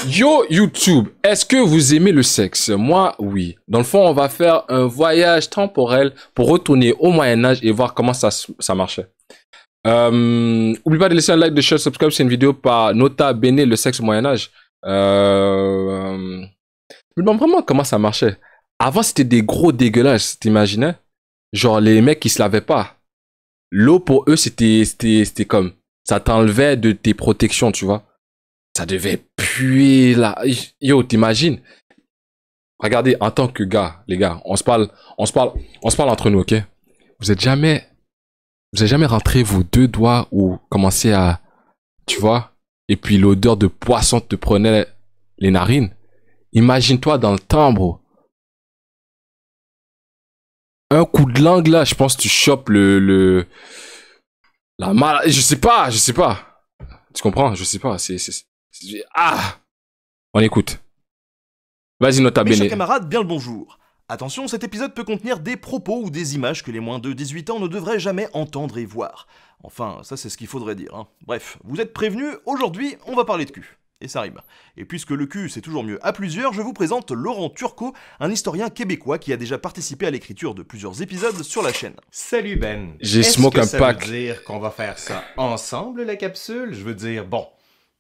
Yo YouTube, est-ce que vous aimez le sexe? Moi, oui. Dans le fond, on va faire un voyage temporel pour retourner au Moyen-Âge et voir comment ça marchait. Oublie pas de laisser un like, de share, subscribe. C'est une vidéo par Nota Bene, le sexe au Moyen-Âge. Je me demande vraiment comment ça marchait. Avant, c'était des gros dégueulasses, t'imagines? Genre, les mecs, ils se lavaient pas. L'eau, pour eux, c'était comme... Ça t'enlevait de tes protections, tu vois. Ça devait puer là. Yo, t'imagines? Regardez, en tant que gars, les gars, on se parle entre nous, ok? Vous êtes jamais rentré vos deux doigts ou commencé à, tu vois? Et puis l'odeur de poisson te prenait les narines. Imagine-toi dans le temps, bro. Un coup de langue là, je pense que tu chopes la maladie. Je sais pas. Tu comprends? Je sais pas. Ah! On écoute. Vas-y, Nota Mes Bene. chers camarades, bien le bonjour. Attention, cet épisode peut contenir des propos ou des images que les moins de 18 ans ne devraient jamais entendre et voir. Enfin, ça c'est ce qu'il faudrait dire. Hein. Bref, vous êtes prévenus, aujourd'hui on va parler de cul. Et ça rime. Et puisque le cul c'est toujours mieux à plusieurs, je vous présente Laurent Turcot, un historien québécois qui a déjà participé à l'écriture de plusieurs épisodes sur la chaîne. Salut Ben. J'ai smoke un pack. Ça veut dire qu'on va faire ça ensemble, la capsule? Je veux dire, bon.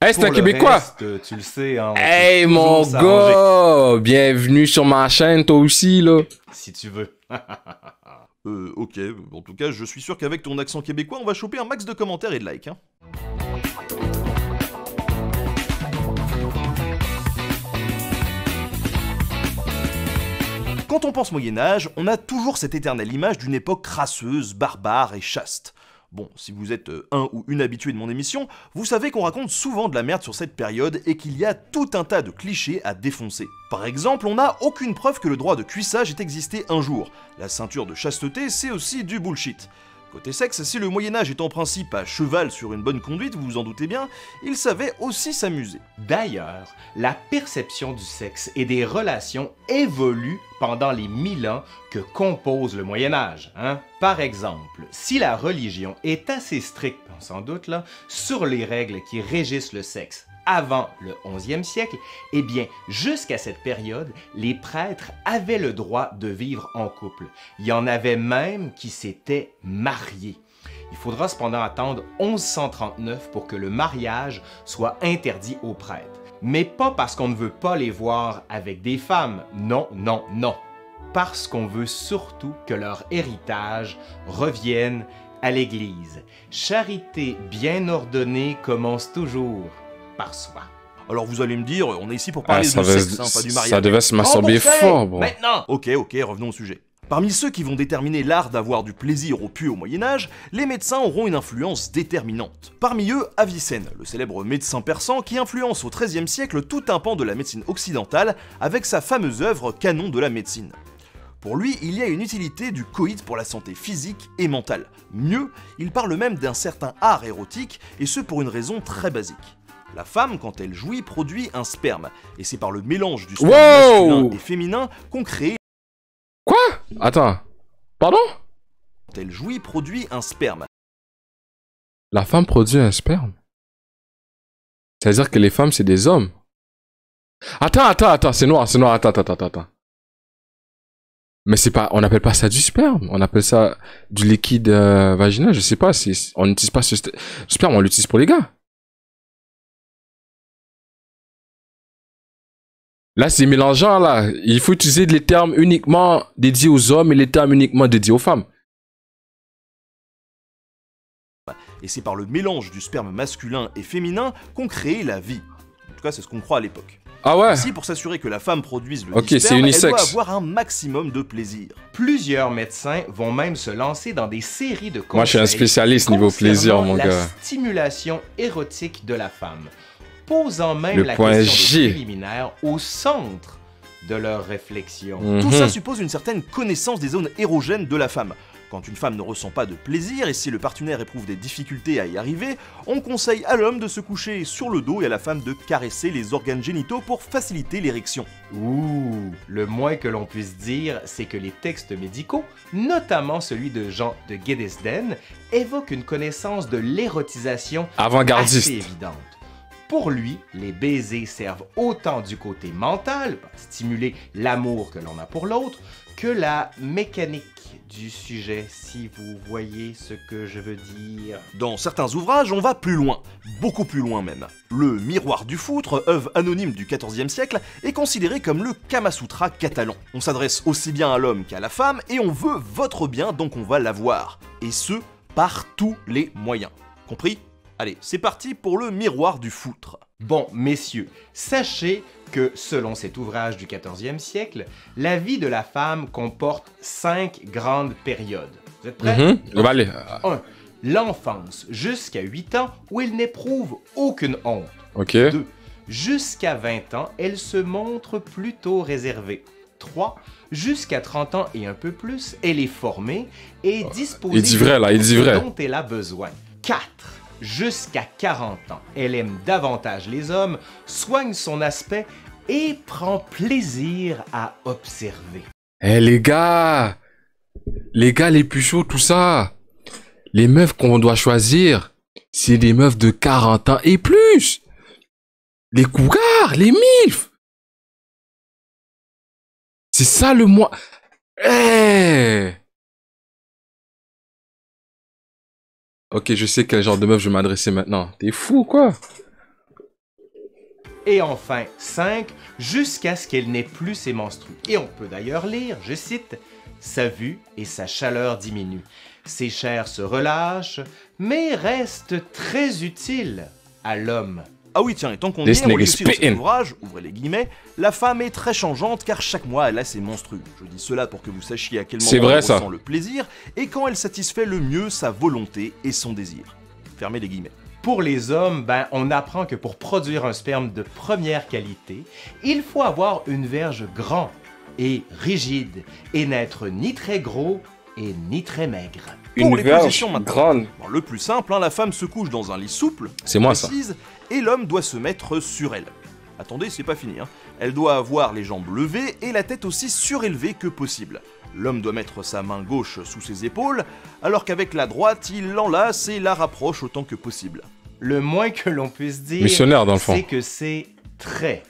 Hey, c'est un pour le Québécois! reste, tu le sais, hein, on Hey, peut mon toujours s'arranger. gars! Bienvenue sur ma chaîne, toi aussi, là. Si tu veux. Ok, en tout cas je suis sûr qu'avec ton accent québécois on va choper un max de commentaires et de likes. Hein. Quand on pense Moyen-Âge, on a toujours cette éternelle image d'une époque crasseuse, barbare et chaste. Bon, si vous êtes un ou une habitué de mon émission, vous savez qu'on raconte souvent de la merde sur cette période et qu'il y a tout un tas de clichés à défoncer. Par exemple, on n'a aucune preuve que le droit de cuissage ait existé un jour. La ceinture de chasteté, c'est aussi du bullshit. Côté sexe, si le Moyen-Âge est en principe à cheval sur une bonne conduite, vous vous en doutez bien, il savait aussi s'amuser. D'ailleurs, la perception du sexe et des relations évolue pendant les 1000 ans que compose le Moyen-Âge. Hein? Par exemple, si la religion est assez stricte, on s'en doute là, sur les règles qui régissent le sexe avant le 11e siècle, eh bien, jusqu'à cette période, les prêtres avaient le droit de vivre en couple. Il y en avait même qui s'étaient mariés. Il faudra cependant attendre 1139 pour que le mariage soit interdit aux prêtres. Mais pas parce qu'on ne veut pas les voir avec des femmes, non, non, non. Parce qu'on veut surtout que leur héritage revienne à l'Église. Charité bien ordonnée commence toujours par soi. Alors vous allez me dire, on est ici pour parler de sexe, hein, pas du mariage. Ça devait se masturber fort, bro. Maintenant. Ok, revenons au sujet. Parmi ceux qui vont déterminer l'art d'avoir du plaisir au pu au Moyen-Âge, les médecins auront une influence déterminante. Parmi eux, Avicenne, le célèbre médecin persan qui influence au XIIIe siècle tout un pan de la médecine occidentale avec sa fameuse œuvre Canon de la médecine. Pour lui, il y a une utilité du coït pour la santé physique et mentale. Mieux, il parle même d'un certain art érotique, et ce pour une raison très basique. La femme, quand elle jouit, produit un sperme, et c'est par le mélange du sperme masculin et féminin qu'on crée... Quoi? Attends. Pardon? Quand elle jouit, produit un sperme. La femme produit un sperme? C'est-à-dire que les femmes, c'est des hommes? Attends, c'est noir, attends. Mais c'est pas, on n'appelle pas ça du sperme, on appelle ça du liquide vaginal, je sais pas, on n'utilise pas ce sperme, on l'utilise pour les gars. Là, c'est mélangeant, là. Il faut utiliser les termes uniquement dédiés aux hommes et les termes uniquement dédiés aux femmes. Et c'est par le mélange du sperme masculin et féminin qu'on crée la vie. En tout cas, c'est ce qu'on croit à l'époque. Ah ouais? Ainsi, pour s'assurer que la femme produise le c'est sperme, elle unisexe. doit avoir un maximum de plaisir. Plusieurs médecins vont même se lancer dans des séries de conseils. Moi, je suis un spécialiste niveau plaisir, mon gars. La stimulation érotique de la femme, posant même Le la point question G. des préliminaires au centre de leur réflexion. Tout ça suppose une certaine connaissance des zones érogènes de la femme. Quand une femme ne ressent pas de plaisir et si le partenaire éprouve des difficultés à y arriver, on conseille à l'homme de se coucher sur le dos et à la femme de caresser les organes génitaux pour faciliter l'érection. Ouh, le moins que l'on puisse dire, c'est que les textes médicaux, notamment celui de Jean de Guedesden, évoquent une connaissance de l'érotisation Avant-gardiste. assez évidente. Pour lui, les baisers servent autant du côté mental, stimuler l'amour que l'on a pour l'autre, que la mécanique du sujet, si vous voyez ce que je veux dire. Dans certains ouvrages, on va plus loin, beaucoup plus loin même. Le Miroir du Foutre, œuvre anonyme du XIVe siècle, est considéré comme le Kama Sutra catalan. On s'adresse aussi bien à l'homme qu'à la femme, et on veut votre bien, donc on va l'avoir. Et ce, par tous les moyens. Compris ? Allez, c'est parti pour le Miroir du Foutre. Bon, messieurs, sachez que, selon cet ouvrage du XIVe siècle, la vie de la femme comporte 5 grandes périodes. Vous êtes prêts? On va aller. 1. L'enfance, jusqu'à 8 ans, où elle n'éprouve aucune honte. Ok. 2. Jusqu'à 20 ans, elle se montre plutôt réservée. 3. Jusqu'à 30 ans et un peu plus, elle est formée et disposée Il dit vrai, là, il dit vrai. dont elle a besoin. 4. Jusqu'à 40 ans, elle aime davantage les hommes, soigne son aspect et prend plaisir à observer. Eh les gars les plus chauds, tout ça. Les meufs qu'on doit choisir, c'est des meufs de 40 ans et plus. Les cougars, les milfs. C'est ça le moi. Eh. Ok, je sais quel genre de meuf je vais m'adresser maintenant. T'es fou, quoi? Et enfin, 5, jusqu'à ce qu'elle n'ait plus ses menstrues. Et on peut d'ailleurs lire, je cite, « Sa vue et sa chaleur diminuent. Ses chairs se relâchent, mais restent très utiles à l'homme. » Ah oui, tiens, et tant qu'on y This est, on lit nigga's aussi dans cet spitting. ouvrage, ouvrez les guillemets, la femme est très changeante car chaque mois elle a ses menstrues. Je dis cela pour que vous sachiez à quel C'est moment vrai, elle ça. ressent le plaisir et quand elle satisfait le mieux sa volonté et son désir. Fermez les guillemets. Pour les hommes, on apprend que pour produire un sperme de première qualité, il faut avoir une verge grande et rigide et n'être ni très gros et ni très maigre. Pour les positions maintenant. grande. Bon, le plus simple, la femme se couche dans un lit souple, C'est moi, ça. précise, et l'homme doit se mettre sur elle. Attendez, c'est pas fini. Elle doit avoir les jambes levées et la tête aussi surélevée que possible. L'homme doit mettre sa main gauche sous ses épaules, alors qu'avec la droite, il l'enlace et la rapproche autant que possible. Le moins que l'on puisse dire, Missionnaire, dans le fond. c'est que c'est très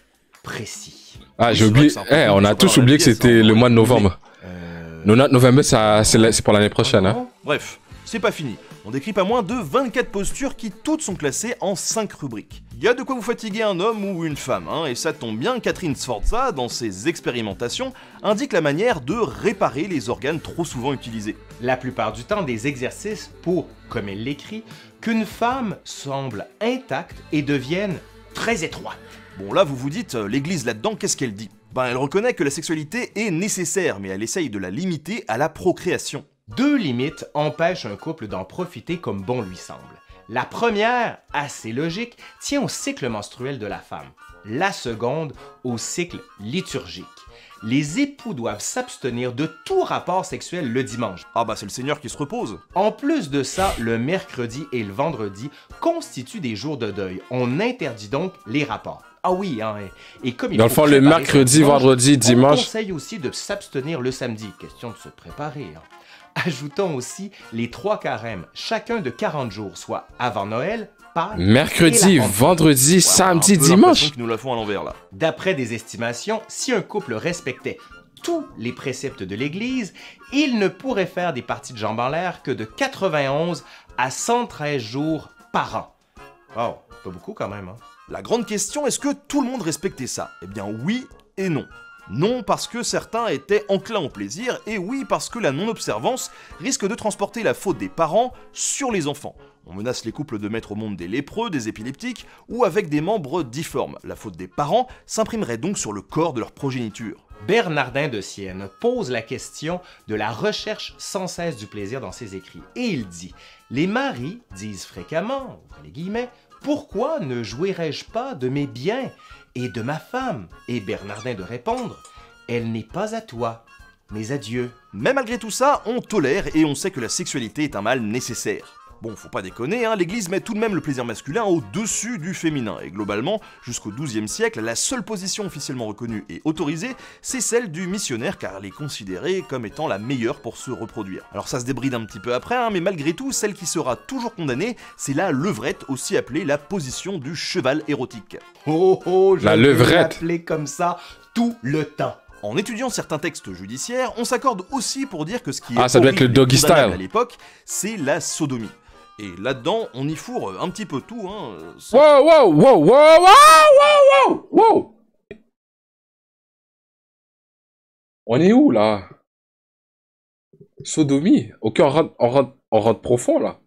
précis. Ah, Oui, j'ai c'est oublié. vrai que c'est un peu Eh, on a compliqué tous dans la oublié que pièce, c'était hein, le on mois de va novembre. Le mois de novembre, c'est pour l'année prochaine. Hein. Bref, c'est pas fini. On décrit pas moins de 24 postures qui toutes sont classées en 5 rubriques. Il y a de quoi vous fatiguer un homme ou une femme, et ça tombe bien, Catherine Sforza, dans ses expérimentations, indique la manière de réparer les organes trop souvent utilisés. La plupart du temps, des exercices pour, comme elle l'écrit, qu'une femme semble intacte et devienne très étroite. Bon là vous vous dites, l'église là-dedans, qu'est-ce qu'elle dit? Elle reconnaît que la sexualité est nécessaire, mais elle essaye de la limiter à la procréation. 2 limites empêchent un couple d'en profiter comme bon lui semble. La première, assez logique, tient au cycle menstruel de la femme. La seconde, au cycle liturgique. Les époux doivent s'abstenir de tout rapport sexuel le dimanche. Ah c'est le Seigneur qui se repose. En plus de ça, le mercredi et le vendredi constituent des jours de deuil. On interdit donc les rapports. Ah oui, et comme il Dans le faut fond, le préparer mercredi, son dimanche, vendredi, on dimanche. conseille aussi de s'abstenir le samedi. Question de se préparer. Ajoutons aussi les 3 carèmes, chacun de 40 jours, soit avant Noël, Pâques Mercredi, et la Pentecôte. vendredi, Ouais, samedi, un peu l'impression dimanche. qu'ils nous la font à l'envers là. D'après des estimations, si un couple respectait tous les préceptes de l'Église, il ne pourrait faire des parties de jambes en l'air que de 91 à 113 jours par an. Oh, pas beaucoup quand même, La grande question, est-ce que tout le monde respectait ça? Eh bien oui et non. Non parce que certains étaient enclins au plaisir, et oui parce que la non-observance risque de transporter la faute des parents sur les enfants. On menace les couples de mettre au monde des lépreux, des épileptiques, ou avec des membres difformes. La faute des parents s'imprimerait donc sur le corps de leur progéniture. Bernardin de Sienne pose la question de la recherche sans cesse du plaisir dans ses écrits. Et il dit « Les maris disent fréquemment, ouvrez les guillemets, pourquoi ne jouirais-je pas de mes biens et de ma femme ?» Et Bernardin de répondre « Elle n'est pas à toi, mais à Dieu. » Mais malgré tout ça, on tolère et on sait que la sexualité est un mal nécessaire. Bon, faut pas déconner, hein, l'église met tout de même le plaisir masculin au-dessus du féminin, et globalement, jusqu'au XIIe siècle, la seule position officiellement reconnue et autorisée, c'est celle du missionnaire, car elle est considérée comme étant la meilleure pour se reproduire. Alors ça se débride un petit peu après, hein, mais malgré tout, celle qui sera toujours condamnée, c'est la levrette, aussi appelée la position du cheval érotique. Oh oh, je La vais levrette. l'appeler comme ça tout le temps. En étudiant certains textes judiciaires, on s'accorde aussi pour dire que ce qui est Ah, ça doit être le horrible et doggy condamnable style. à l'époque, c'est la sodomie. Et là-dedans, on y fourre un petit peu tout, hein. sans- Wow, wow, wow, wow, wow, wow, wow. On est où, là? Sodomie? Ok, on rentre profond, là.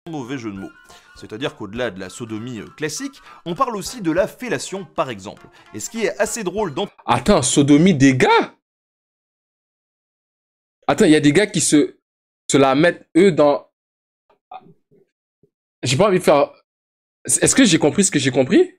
mauvais jeu de mots. C'est-à-dire qu'au-delà de la sodomie classique, on parle aussi de la fellation par exemple. Et ce qui est assez drôle dans Attends, sodomie des gars? Attends, il y a des gars qui se la mettent, eux, dans... J'ai pas envie de faire... Est-ce que j'ai compris ce que j'ai compris?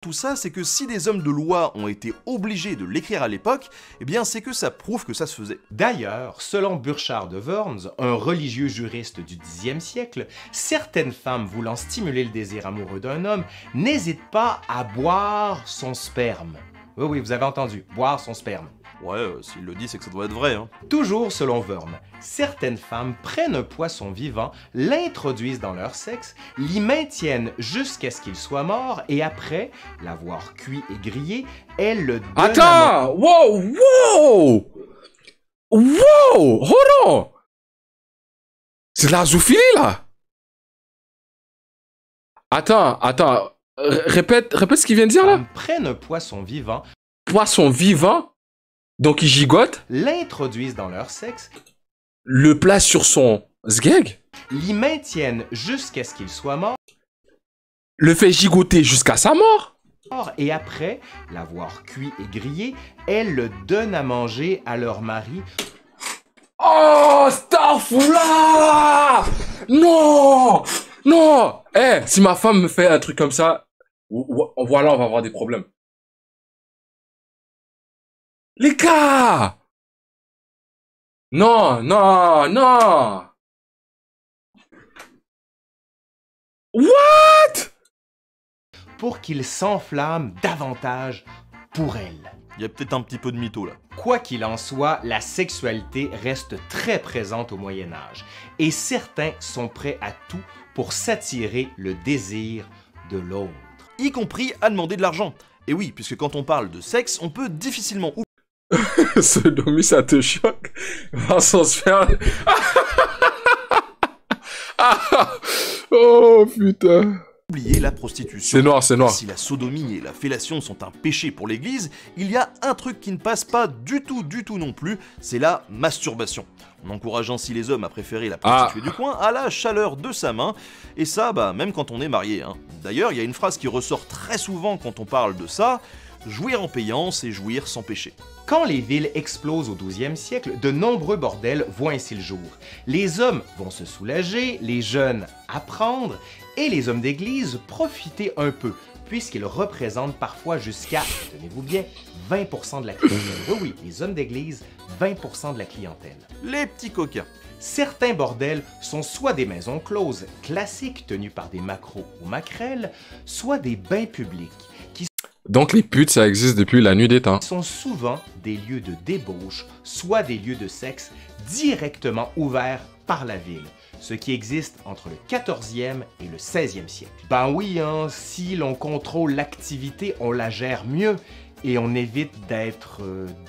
tout ça, c'est que si des hommes de loi ont été obligés de l'écrire à l'époque, eh bien c'est que ça prouve que ça se faisait. D'ailleurs, selon Burchard de Worms, un religieux juriste du Xe siècle, certaines femmes voulant stimuler le désir amoureux d'un homme n'hésitent pas à boire son sperme. Oui, oui, vous avez entendu, boire son sperme. Ouais, s'il le dit, c'est que ça doit être vrai, hein. Toujours selon Worms, certaines femmes prennent un poisson vivant, l'introduisent dans leur sexe, l'y maintiennent jusqu'à ce qu'il soit mort et après l'avoir cuit et grillé, elles le donnent à Attends! Wow! Wow! Wow! Hold on! C'est de la zoophilie, là! Attends. Répète ce qu'il vient de dire, là? femmes prennent un poisson vivant, Poisson vivant, donc il gigote, l'introduisent dans leur sexe, le place sur son sgeg, l'y maintiennent jusqu'à ce qu'il soit mort le fait gigoter jusqu'à sa mort. et après l'avoir cuit et grillé, elles le donnent à manger à leur mari. Oh, Starfoula! Non! Non! Eh, si ma femme me fait un truc comme ça, voilà, on va avoir des problèmes. Les gars! Non! What? Pour qu'il s'enflamme davantage pour elle. Il y a peut-être un petit peu de mytho là. Quoi qu'il en soit, la sexualité reste très présente au Moyen Âge et certains sont prêts à tout pour s'attirer le désir de l'autre. Y compris à demander de l'argent. Et oui, puisque quand on parle de sexe, on peut difficilement Sodomie, ça te choque? Vincent se faire... Oh, putain. oublier la prostitution. C'est noir. Si la sodomie et la fellation sont un péché pour l'Église, il y a un truc qui ne passe pas du tout non plus, c'est la masturbation. On encourage ainsi les hommes à préférer la prostituée du coin à la chaleur de sa main, et ça, même quand on est marié, hein. D'ailleurs, il y a une phrase qui ressort très souvent quand on parle de ça, jouir en payant, c'est jouir sans péché. Quand les villes explosent au XIIe siècle, de nombreux bordels voient ainsi le jour. Les hommes vont se soulager, les jeunes apprendre, et les hommes d'église profiter un peu, puisqu'ils représentent parfois jusqu'à, tenez-vous bien, 20% de la clientèle. Oui, les hommes d'église, 20% de la clientèle. Les petits coquins. Certains bordels sont soit des maisons closes classiques tenues par des macros ou maquerelles, soit des bains publics, qui Donc les putes, ça existe depuis la nuit des temps. sont souvent des lieux de débauche, soit des lieux de sexe directement ouverts par la ville, ce qui existe entre le 14e et le 16e siècle. Ben oui, hein, si l'on contrôle l'activité, on la gère mieux et on évite d'être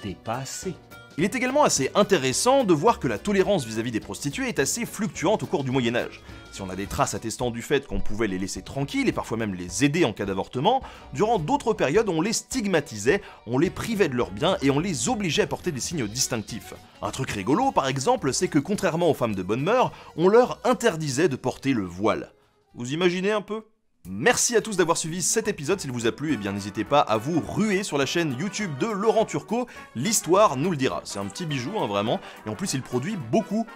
dépassé. Il est également assez intéressant de voir que la tolérance vis-à-vis des prostituées est assez fluctuante au cours du Moyen-Âge. Si on a des traces attestant du fait qu'on pouvait les laisser tranquilles et parfois même les aider en cas d'avortement, durant d'autres périodes on les stigmatisait, on les privait de leurs biens et on les obligeait à porter des signes distinctifs. Un truc rigolo par exemple, c'est que contrairement aux femmes de bonne mœurs, on leur interdisait de porter le voile. Vous imaginez un peu ? Merci à tous d'avoir suivi cet épisode, s'il vous a plu, n'hésitez pas à vous ruer sur la chaîne YouTube de Laurent Turcot, l'histoire nous le dira. C'est un petit bijou, hein, vraiment, et en plus il produit beaucoup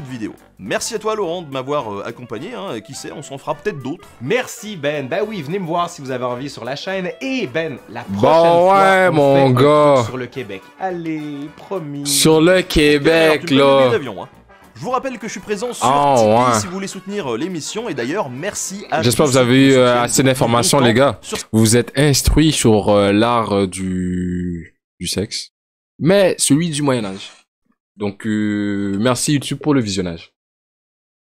de vidéos. Merci à toi Laurent de m'avoir accompagné, et qui sait, on s'en fera peut-être d'autres. Merci Ben, ben oui, venez me voir si vous avez envie sur la chaîne, et Ben, la prochaine Bon, fois, ouais, on mon fait un truc gars. sur le Québec. Allez, promis. Sur le Québec, Tu me payes le billet là. d'avion, hein. Je vous rappelle que je suis présent sur Ah, Tipeee ouais. si vous voulez soutenir l'émission, et d'ailleurs, merci à J'espère que tous vous avez eu ceux qui soutiennent assez depuis d'informations, longtemps les gars. sur- Vous vous êtes instruits sur l'art du sexe, mais celui du Moyen-Âge. Donc, merci YouTube pour le visionnage.